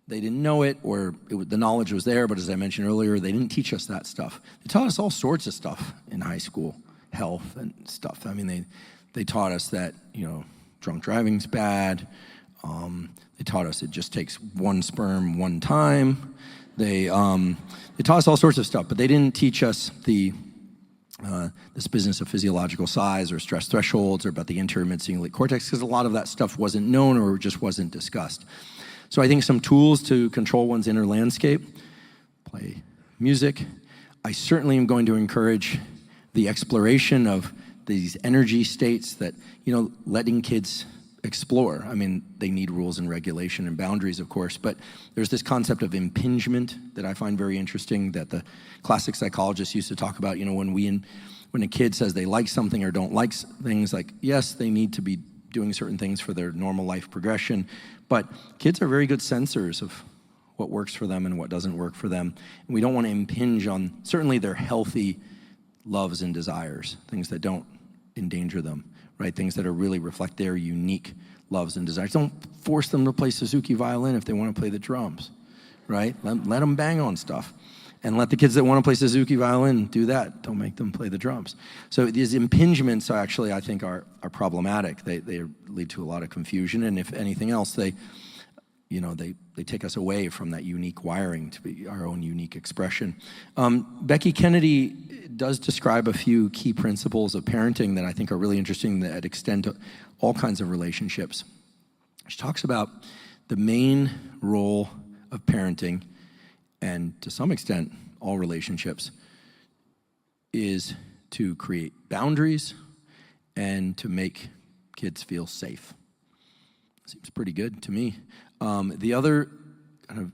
They didn't know it, or the knowledge was there, but as I mentioned earlier, they didn't teach us that stuff. They taught us all sorts of stuff in high school, health and stuff. I mean, they taught us that, drunk driving's bad. They taught us it just takes one sperm one time. They taught us all sorts of stuff, but they didn't teach us this business of physiological size or stress thresholds or about the anterior mid-cingulate cortex, because a lot of that stuff wasn't known or just wasn't discussed. So I think some tools to control one's inner landscape, play music. I certainly am going to encourage the exploration of these energy states that, letting kids explore. I mean, they need rules and regulation and boundaries, of course, but there's this concept of impingement that I find very interesting that the classic psychologists used to talk about, when a kid says they like something or don't like things, like, yes, they need to be doing certain things for their normal life progression, but kids are very good sensors of what works for them and what doesn't work for them. And we don't want to impinge on, certainly, their healthy loves and desires, things that don't endanger them, right? Things that are really reflect their unique loves and desires. Don't force them to play Suzuki violin if they want to play the drums, right? Let them bang on stuff. And let the kids that want to play Suzuki violin do that. Don't make them play the drums. So these impingements are actually, I think, are problematic. They lead to a lot of confusion, and if anything else, they take us away from that unique wiring to be our own unique expression. Becky Kennedy does describe a few key principles of parenting that I think are really interesting that extend to all kinds of relationships. She talks about the main role of parenting, and to some extent, all relationships, is to create boundaries and to make kids feel safe. Seems pretty good to me. The other kind of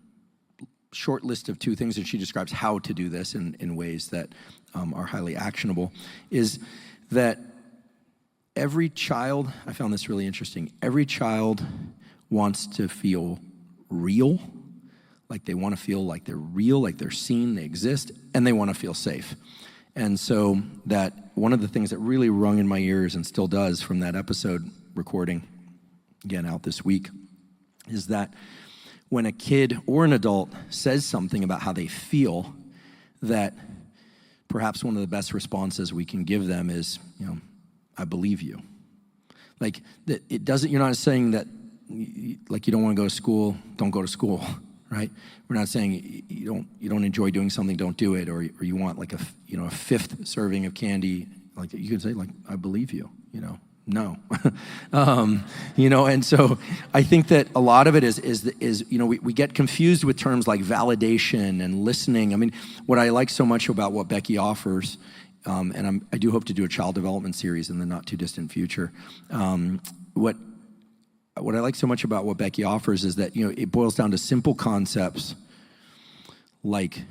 short list of two things, and she describes how to do this in ways that are highly actionable, is that every child, I found this really interesting, every child wants to feel real, like they want to feel like they're real, like they're seen, they exist, and they want to feel safe. And so that one of the things that really rung in my ears and still does from that episode recording, again out this week, is that when a kid or an adult says something about how they feel, that perhaps one of the best responses we can give them is, I believe you. Like, that it doesn't, you're not saying that like you don't want to go to school, don't go to school, right? We're not saying you don't enjoy doing something, don't do it, or you want like a fifth serving of candy, like you can say like, I believe you, no. And so I think that a lot of it is we get confused with terms like validation and listening. I mean, what I like so much about what Becky offers, and I do hope to do a child development series in the not too distant future. What I like so much about what Becky offers is that, it boils down to simple concepts like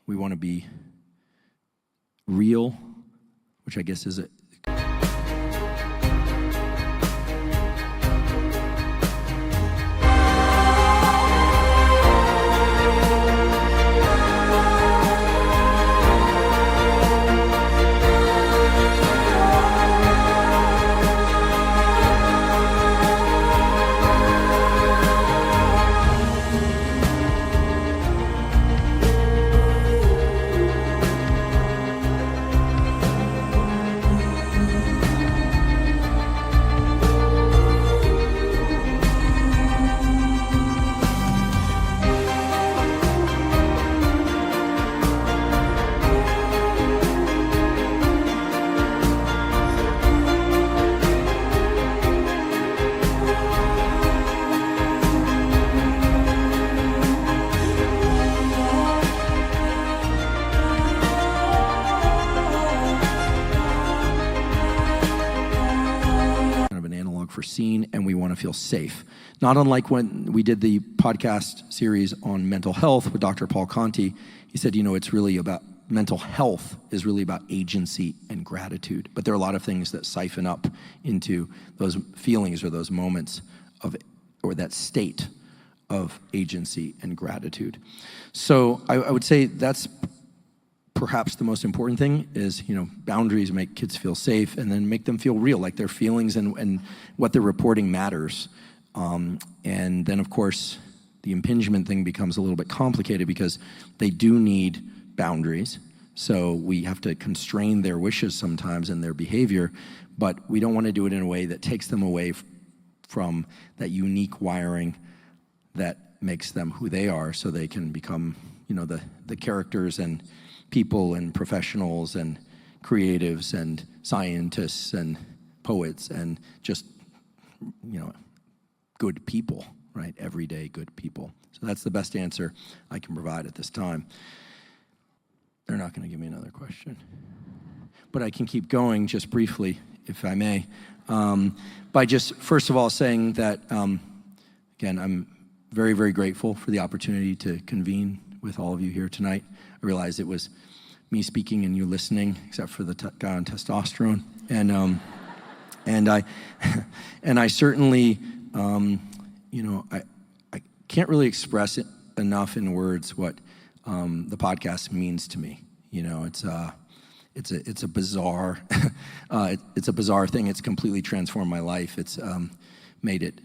we want to be real, which I guess is for seen, and we want to feel safe. Not unlike when we did the podcast series on mental health with Dr. Paul Conti. He said, it's really about mental health is really about agency and gratitude. But there are a lot of things that siphon up into those feelings or those moments or that state of agency and gratitude. So I would say that's perhaps the most important thing is, boundaries make kids feel safe and then make them feel real, like their feelings and what they're reporting matters. And then, of course, the impingement thing becomes a little bit complicated because they do need boundaries. So we have to constrain their wishes sometimes and their behavior, but we don't want to do it in a way that takes them away from that unique wiring that makes them who they are, so they can become, the characters and people and professionals and creatives and scientists and poets and just, good people, right? Everyday good people. So that's the best answer I can provide at this time. They're not going to give me another question. But I can keep going just briefly, if I may, by just, first of all, saying that, again, I'm very, very grateful for the opportunity to convene with all of you here tonight. I realize it was me speaking and you listening, except for the guy on testosterone. And I certainly, I can't really express it enough in words what the podcast means to me. It's a bizarre, it's a bizarre thing. It's completely transformed my life. It's made it,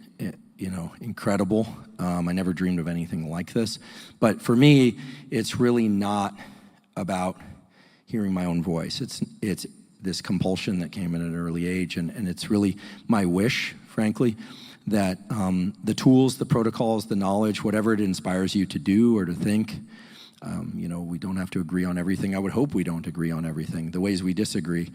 incredible. I never dreamed of anything like this. But for me, it's really not about hearing my own voice. It's this compulsion that came at an early age, and it's really my wish, frankly, that the tools, the protocols, the knowledge, whatever it inspires you to do or to think, we don't have to agree on everything. I would hope we don't agree on everything. The ways we disagree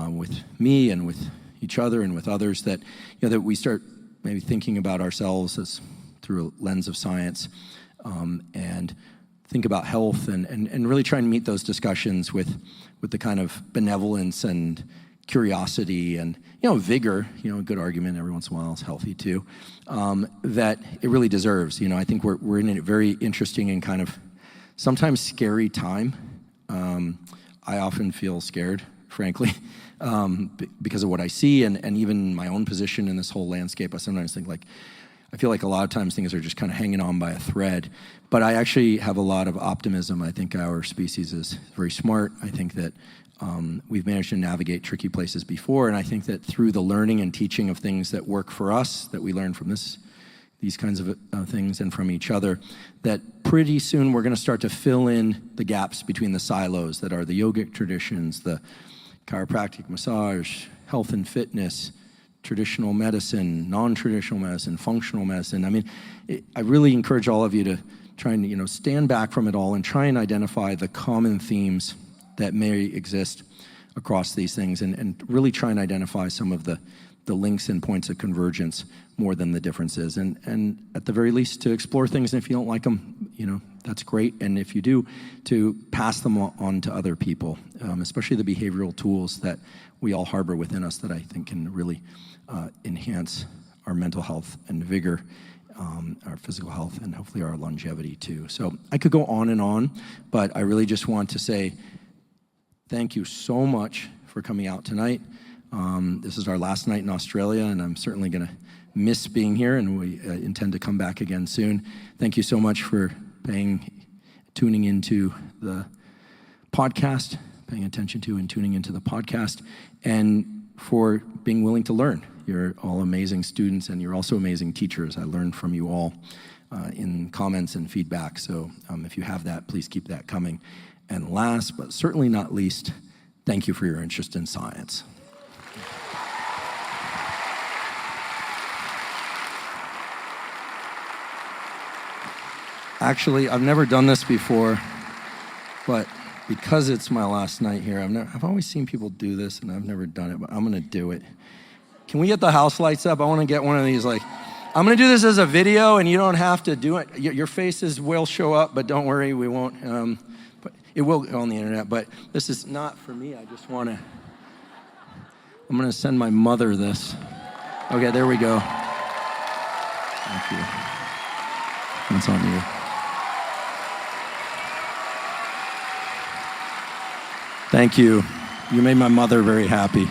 with me and with each other and with others, that that we start maybe thinking about ourselves as through a lens of science, and think about health and really try and meet those discussions with the kind of benevolence and curiosity and vigor. A good argument every once in a while is healthy too. That it really deserves. I think we're in a very interesting and kind of sometimes scary time. I often feel scared, frankly, because of what I see and even my own position in this whole landscape. I sometimes think I feel like a lot of times things are just kind of hanging on by a thread. But I actually have a lot of optimism. I think our species is very smart. I think that we've managed to navigate tricky places before, and I think that through the learning and teaching of things that work for us, that we learn from these kinds of things and from each other, that pretty soon we're going to start to fill in the gaps between the silos that are the yogic traditions, the chiropractic, massage, health and fitness, traditional medicine, non-traditional medicine, functional medicine. I mean, I really encourage all of you to try and, stand back from it all and try and identify the common themes that may exist across these things, and really try and identify some of the links and points of convergence more than the differences. And at the very least, to explore things, and if you don't like them, that's great. And if you do, to pass them on to other people, especially the behavioral tools that we all harbor within us that I think can really enhance our mental health and vigor, our physical health, and hopefully our longevity too. So I could go on, but I really just want to say thank you so much for coming out tonight. This is our last night in Australia, and I'm certainly going to miss being here, and we intend to come back again soon. Thank you so much for tuning into the podcast, paying attention to and tuning into the podcast, and for being willing to learn. You're all amazing students, and you're also amazing teachers. I learned from you all in comments and feedback, so if you have that, please keep that coming. And last, but certainly not least, thank you for your interest in science. Actually, I've never done this before, but because it's my last night here, I've always seen people do this, and I've never done it, but I'm gonna do it. Can we get the house lights up? I wanna get one of these, I'm gonna do this as a video, and you don't have to do it. Your faces will show up, but don't worry, we won't. But it will go on the internet, but this is not for me. I'm gonna send my mother this. Okay, there we go. Thank you. That's on you. Thank you. You made my mother very happy.